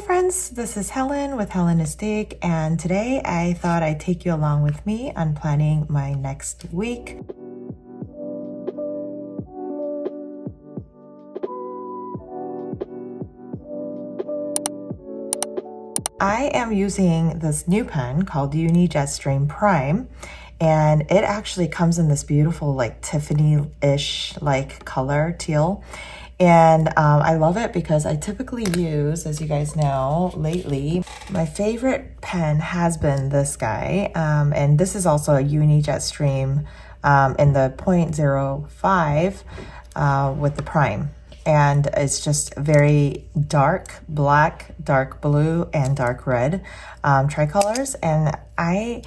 Hi friends, this is Helen with Helenistique, and today I thought I'd take you along with me on planning my next week. I am using this new pen called Uni Jetstream Prime, and it actually comes in this beautiful like Tiffany-ish like color, teal. And I love it because I typically use, as you guys know, lately, my favorite pen has been this guy. And this is also a Uni Jetstream in the 0.05 with the Prime. And it's just very dark black, dark blue, and dark red tricolors. And I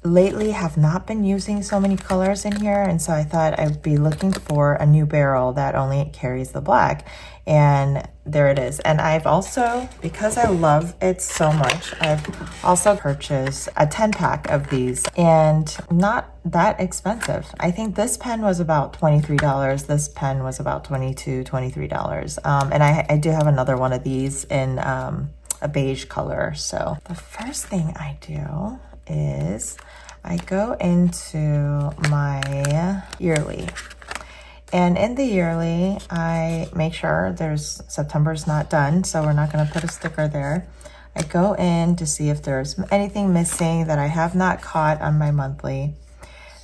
lately have not been using so many colors in here, and so I thought I'd be looking for a new barrel that only carries the black, and there it is. And I've also, because I love it so much, I've also purchased a 10-pack of these, and not that expensive. I think this pen was about $23. This pen was about $22, $23. And I do have another one of these in a beige color. So the first thing I do is I go into my yearly, and in the yearly I make sure September's not done, so we're not going to put a sticker there. I go in to see if there's anything missing that I have not caught on my monthly.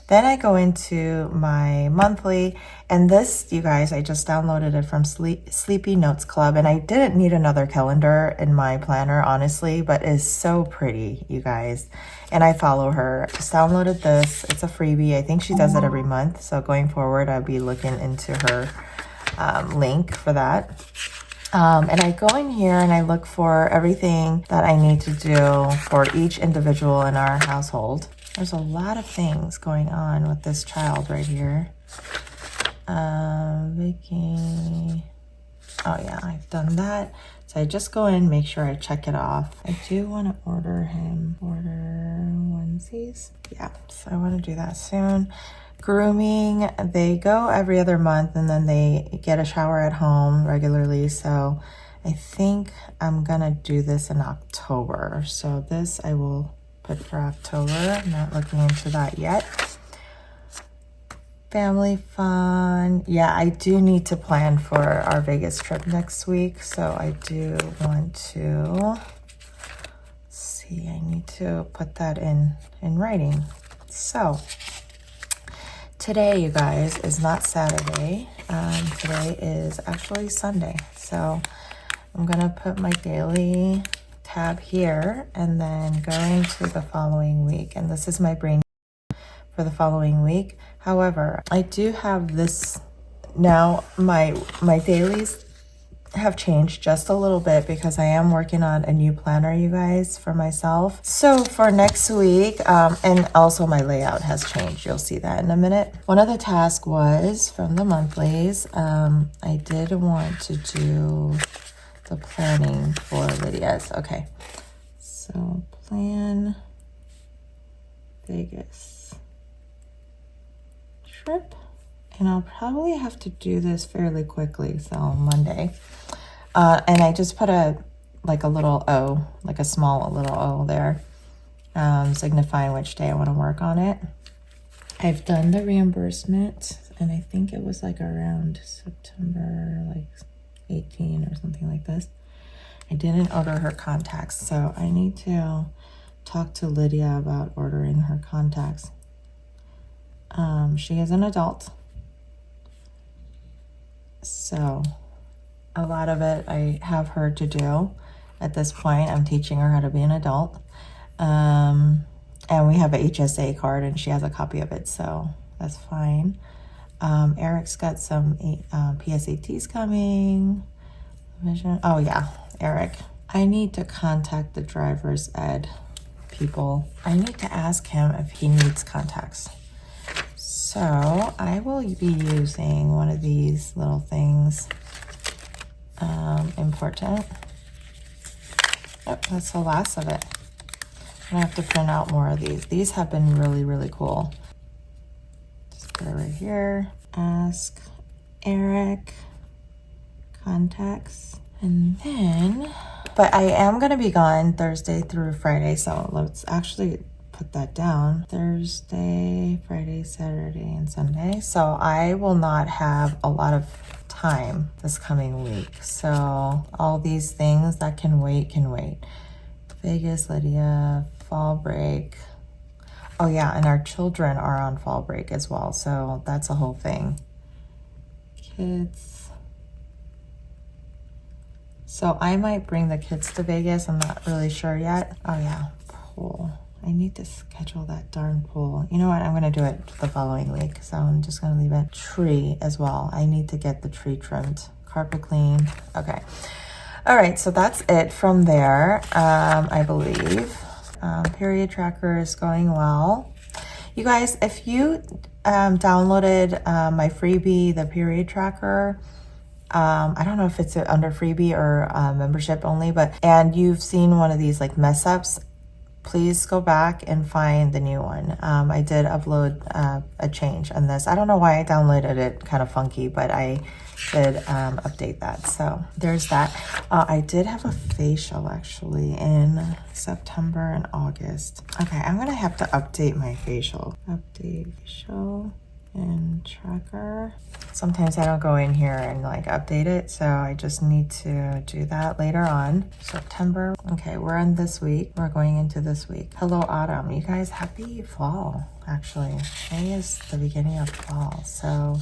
Then I go into my monthly, and this, you guys, I just downloaded it from Sleepy Notes Club, and I didn't need another calendar in my planner, honestly, but it's so pretty, you guys. And I follow her. Just downloaded this. It's a freebie. I think she does it every month, so going forward, I'll be looking into her link for that. And I go in here and I look for everything that I need to do for each individual in our household. There's a lot of things going on with this child right here. Vicky. Oh yeah, I've done that. So I just go in, make sure I check it off. I do want to order onesies. Yeah, so I want to do that soon. Grooming, they go every other month, and then they get a shower at home regularly. So I think I'm gonna do this in October. So this I will put for October. I'm not looking into that yet. Family fun. Yeah, I do need to plan for our Vegas trip next week. So I do want to see, I need to put that in writing. So today, you guys, is not Saturday. Today is actually Sunday. So I'm gonna put my daily tab here and then going to the following week. And this is my brain for the following week. However, I do have this now. My dailies have changed just a little bit because I am working on a new planner, you guys, for myself. So for next week, and also my layout has changed. You'll see that in a minute. One of the tasks was from the monthlies. I did want to do the planning for Lydia's. Okay, so plan Vegas trip, and I'll probably have to do this fairly quickly, so Monday. And I just put a little O, like a small little O there, signifying which day I want to work on it. I've done the reimbursement, and I think it was like around September, like 18 or something like this. I didn't order her contacts, so I need to talk to Lydia about ordering her contacts. She is an adult, so a lot of it I have her to do at this point. I'm teaching her how to be an adult. And we have a HSA card, and she has a copy of it, so that's fine. Eric's got some PSATs coming. Oh yeah, Eric. I need to contact the driver's ed people. I need to ask him if he needs contacts. So I will be using one of these little things. Important. Oh, that's the last of it. I have to print out more of these. These have been really, really cool. Just put it right here. Ask Eric contacts. And then But I am gonna be gone Thursday through Friday, so let's actually put that down. Thursday, Friday, Saturday, and Sunday. So I will not have a lot of time this coming week. So all these things that can wait can wait. Vegas, Lydia, fall break. Oh yeah, and our children are on fall break as well. So that's a whole thing. Kids. So I might bring the kids to Vegas. I'm not really sure yet. Oh yeah, pool. I need to schedule that darn pool. You know what? I'm gonna do it the following week. So I'm just gonna leave it. Tree as well. I need to get the tree trimmed. Carpet cleaned. Okay. All right, so that's it from there, I believe. Period tracker is going well. You guys, if you downloaded my freebie, the period tracker, I don't know if it's under freebie or membership only, and you've seen one of these like mess ups, please go back and find the new one. I did upload a change on this. I don't know why I downloaded it kind of funky, but I did update that. So there's that. I did have a facial actually in September and August. Okay, I'm gonna have to update my facial. Update facial and tracker. Sometimes I don't go in here and like update it, so I just need to do that later on. September. Okay, we're in this week. We're going into this week. Hello autumn. You guys, happy fall. Actually, May is the beginning of fall, so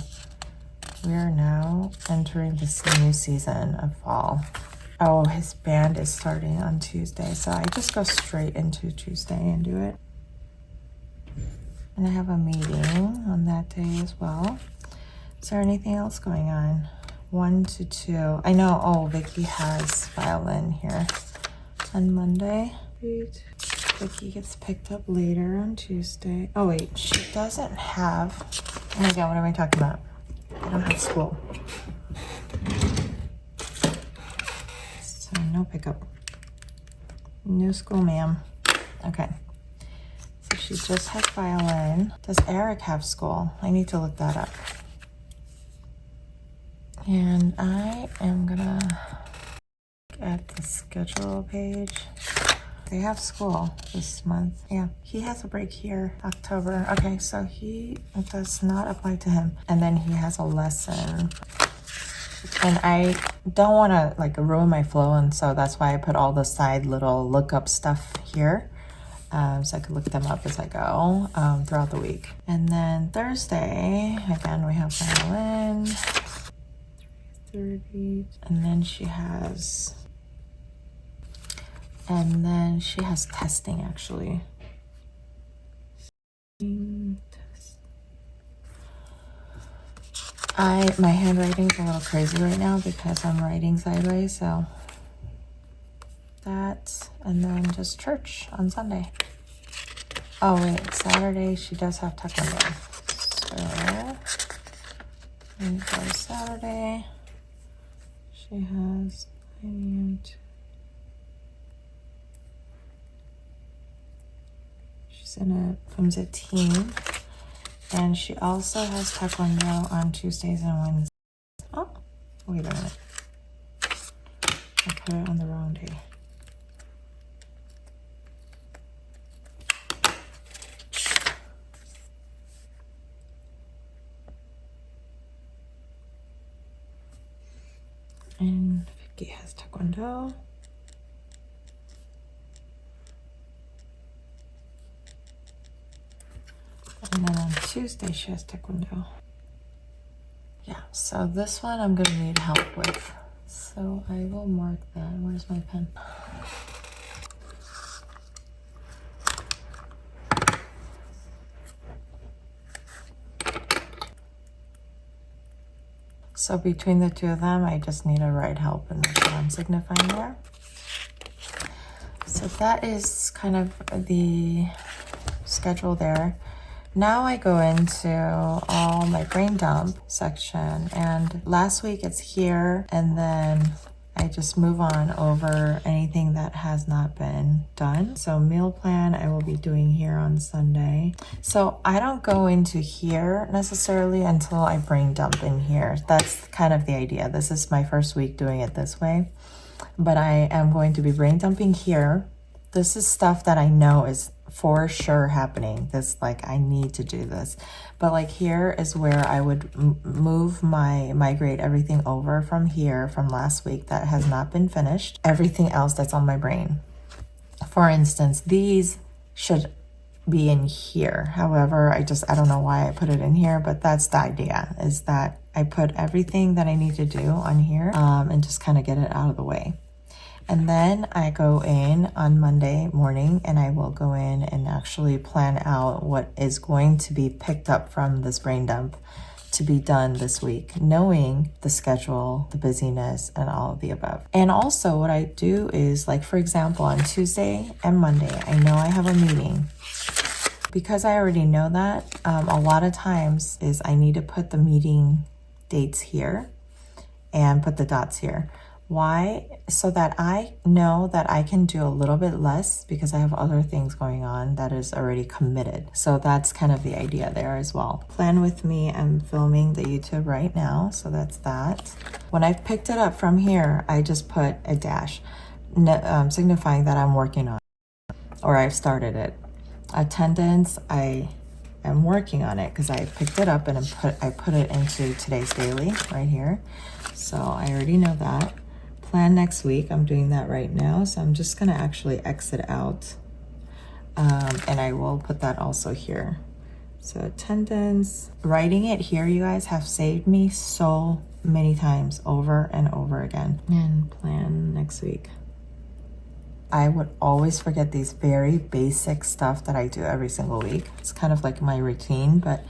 we are now entering this new season of fall. Oh, his band is starting on Tuesday, so I just go straight into Tuesday and do it. And I have a meeting on that day as well. Is there anything else going on? 1 to 2. I know, oh, Vicky has violin here on Monday. Vicky gets picked up later on Tuesday. Oh wait, she doesn't have, oh my God, what am I talking about? I don't have school. So no pickup. No school, ma'am. Okay. So she just has violin. Does Eric have school? I need to look that up. And I am gonna look at the schedule page. They have school this month. Yeah, he has a break here, October. Okay, so it does not apply to him. And then he has a lesson. And I don't want to like ruin my flow, and so that's why I put all the side little lookup stuff here. So I could look them up as I go throughout the week. And then Thursday, again, we have violin. 3:30. And then she has testing actually. My handwriting's a little crazy right now because I'm writing sideways, so that, and then just church on Sunday. Oh wait, Saturday she does have taekwondo. So and for Saturday she has 9 a.m. She's in a PUMSA team. And she also has taekwondo on Tuesdays and Wednesdays. Oh, wait a minute. I put it on the wrong day. And Vicky has taekwondo. And then on Tuesday, she has taekwondo. Yeah, so this one I'm gonna need help with. So I will mark that. Where's my pen? So between the two of them, I just need a right help, and that's what I'm signifying there. So that is kind of the schedule there. Now I go into all my brain dump section, and last week it's here, and then I just move on over anything that has not been done. So meal plan I will be doing here on Sunday. So I don't go into here necessarily until I brain dump in here. That's kind of the idea. This is my first week doing it this way. but I am going to be brain dumping here. This is stuff that I know is for sure happening. This, like, I need to do this. But like here is where I would migrate everything over from here from last week that has not been finished. Everything else that's on my brain. For instance, these should be in here. However, I don't know why I put it in here, but that's the idea, is that I put everything that I need to do on here and just kind of get it out of the way. And then I go in on Monday morning and I will go in and actually plan out what is going to be picked up from this brain dump to be done this week, knowing the schedule, the busyness, and all of the above. And also what I do is, like, for example, on Tuesday and Monday, I know I have a meeting. Because I already know that, a lot of times is I need to put the meeting dates here and put the dots here. Why? So that I know that I can do a little bit less because I have other things going on that is already committed. So that's kind of the idea there as well. Plan with me. I'm filming the YouTube right now. So that's that. When I've picked it up from here, I just put a dash, signifying that I'm working on it, or I've started it. Attendance, I am working on it because I picked it up and I put it into today's daily right here. So I already know that. Plan next week, I'm doing that right now. So I'm just gonna actually exit out and I will put that also here. So attendance, writing it here, you guys, have saved me so many times over and over again. And plan next week. I would always forget these very basic stuff that I do every single week. It's kind of like my routine, but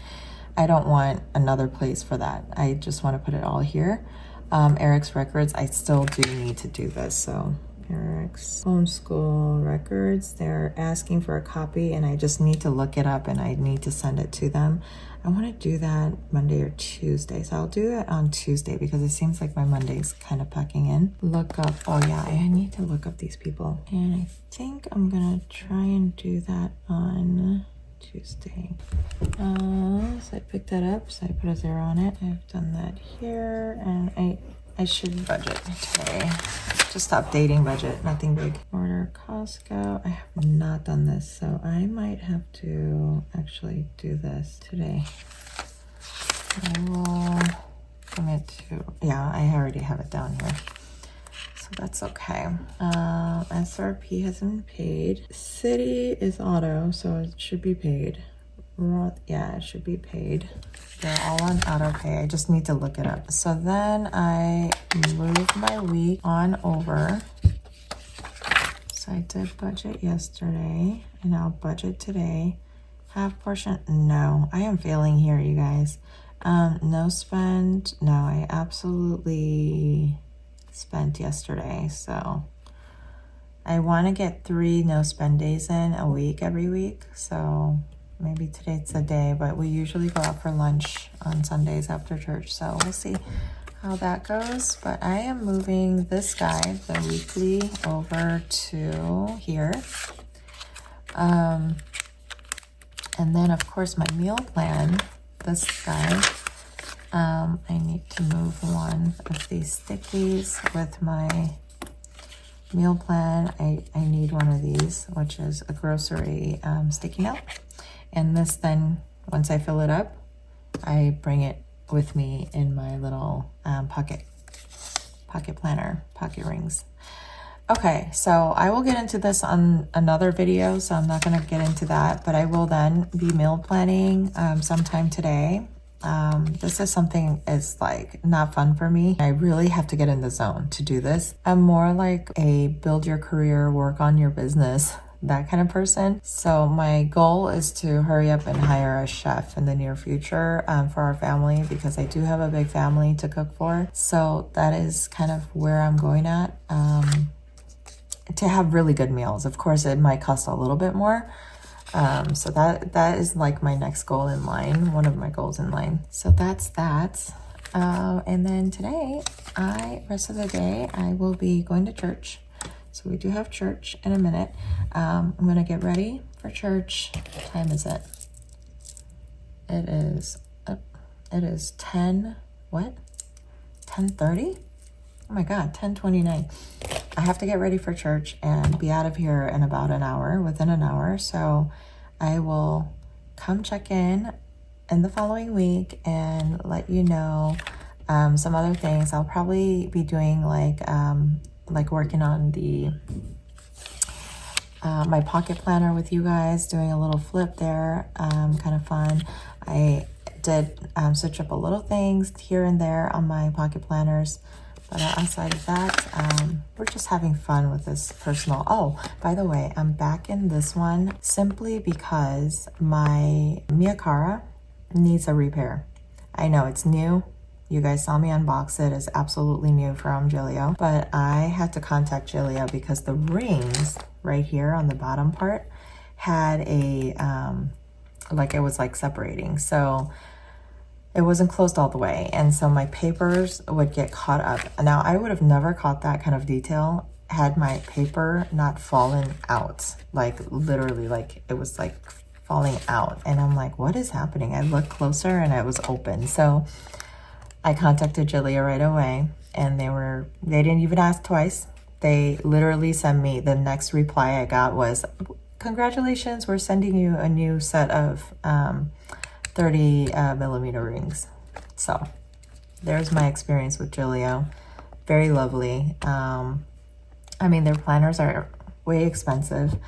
I don't want another place for that. I just want to put it all here. Eric's records, I still do need to do this. So Eric's homeschool records, they're asking for a copy and I just need to look it up and I need to send it to them. I want to do that Monday or Tuesday. So I'll do it on Tuesday because it seems like my Monday's kind of packing in. Look up, oh yeah, I need to look up these people. And I think I'm gonna try and do that on Tuesday. So I picked that up, so I put a 0 on it. I've done that here, and I should budget today. Just updating budget, nothing big. Order Costco. I have not done this, so I might have to actually do this today. I will commit to, yeah, I already have it down here. So that's okay. SRP hasn't paid. City is auto, so it should be paid. Roth, yeah, it should be paid. They're all on auto pay. I just need to look it up. So then I moved my week on over. So I did budget yesterday and I'll budget today. Half portion, no, I am failing here, you guys. No spend, no, I absolutely spent yesterday. So I want to get 3 no spend days in a week every week. So maybe today's the day, but we usually go out for lunch on Sundays after church. So we'll see how that goes. But I am moving this guy, the weekly, over to here. And then of course my meal plan, this guy, I need to move one of these stickies with my meal plan. I need one of these, which is a grocery sticky note. And this then, once I fill it up, I bring it with me in my little pocket planner, pocket rings. Okay, so I will get into this on another video, so I'm not gonna get into that, but I will then be meal planning sometime today. This is something is like not fun for me. I really have to get in the zone to do this. I'm more like a build your career, work on your business, that kind of person. So my goal is to hurry up and hire a chef in the near future for our family, because I do have a big family to cook for. So that is kind of where I'm going at, to have really good meals. Of course, it might cost a little bit more. So that is like my next goal in line, one of my goals in line. So that's that. And then today, rest of the day, I will be going to church. So we do have church in a minute. I'm gonna get ready for church. What time is it? It is 10, what? 10:30? Oh my God, 10:29. I have to get ready for church and be out of here in about an hour, within an hour. So I will come check in the following week and let you know some other things. I'll probably be doing like working on the my pocket planner with you guys, doing a little flip there, kind of fun. I did switch up a little things here and there on my pocket planners, but outside of that, we're just having fun with this personal. Oh, by the way, I'm back in this one simply because my Miyakara needs a repair. I know it's new. You guys saw me unbox it. It's absolutely new from Gillio, but I had to contact Gillio because the rings right here on the bottom part had a, like it was like separating. So it wasn't closed all the way. And so my papers would get caught up. Now I would have never caught that kind of detail had my paper not fallen out. Like literally, like it was like falling out. And I'm like, what is happening? I looked closer and it was open. So I contacted Gillio right away, and they didn't even ask twice. They literally sent me, the next reply I got was, congratulations, we're sending you a new set of 30 millimeter rings. So there's my experience with Gillio. Very lovely. I mean, their planners are way expensive,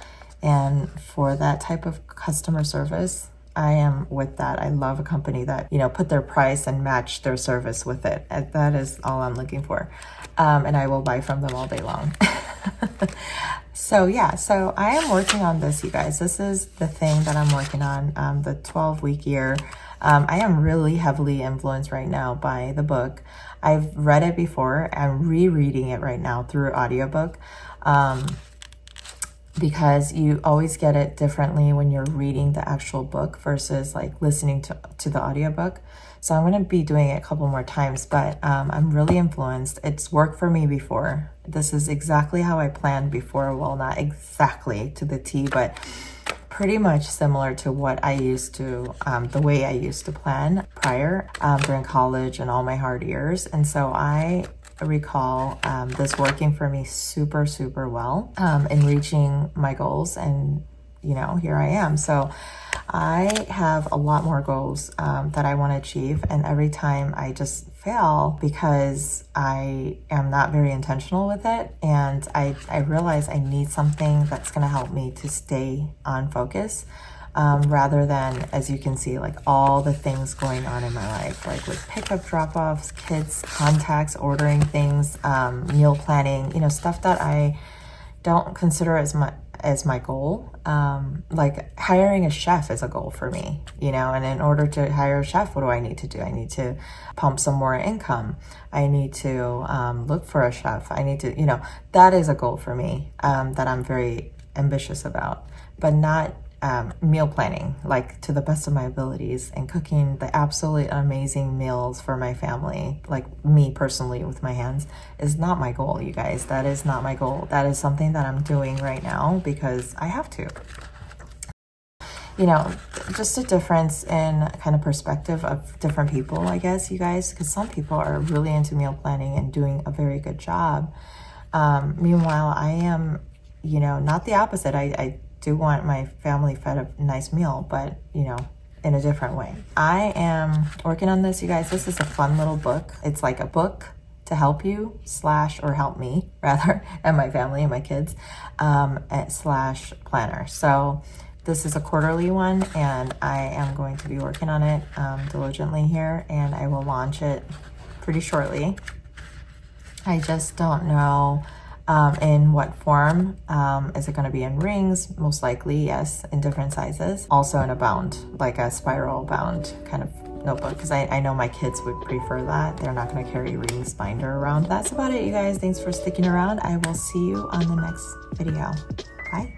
and for that type of customer service, I am with that. I love a company that, you know, put their price and match their service with it. That is all I'm looking for. And I will buy from them all day long. So yeah, so I am working on this, you guys. This is the thing that I'm working on, the 12-week year. I am really heavily influenced right now by the book. I've read it before. I'm rereading it right now through audiobook. Because you always get it differently when you're reading the actual book versus like listening to the audiobook. So I'm going to be doing it a couple more times, but I'm really influenced. It's worked for me before. This is exactly how I planned before. Well, not exactly to the T, but pretty much similar to what I used to, the way I used to plan prior during college and all my hard years. And so I recall this working for me super, super well in reaching my goals. And, you know, here I am. So I have a lot more goals that I want to achieve. And every time I just fail because I am not very intentional with it. And I realize I need something that's going to help me to stay on focus. Rather than, as you can see, like all the things going on in my life, like with pickup drop-offs, kids, contacts, ordering things, meal planning, you know, stuff that I don't consider as my goal. Like hiring a chef is a goal for me, you know, and in order to hire a chef, what do I need to do? I need to pump some more income. I need to look for a chef. I need to, you know, that is a goal for me that I'm very ambitious about, but not meal planning, like to the best of my abilities, and cooking the absolutely amazing meals for my family, like me personally with my hands, is not my goal, you guys. That is not my goal. That is something that I'm doing right now because I have to. You know, just a difference in kind of perspective of different people, I guess, you guys, because some people are really into meal planning and doing a very good job. Meanwhile, I am, you know, not the opposite. I do want my family fed a nice meal, but, you know, in a different way. I am working on this, you guys. This is a fun little book. It's like a book to help you / or help me rather, and my family and my kids, / planner. So this is a quarterly one, and I am going to be working on it diligently here, and I will launch it pretty shortly. I just don't know in what form. Is it going to be in rings? Most likely, yes, in different sizes. Also in a bound, like a spiral bound kind of notebook, because I know my kids would prefer that. They're not going to carry rings binder around. That's about it, you guys. Thanks for sticking around. I will see you on the next video. Bye.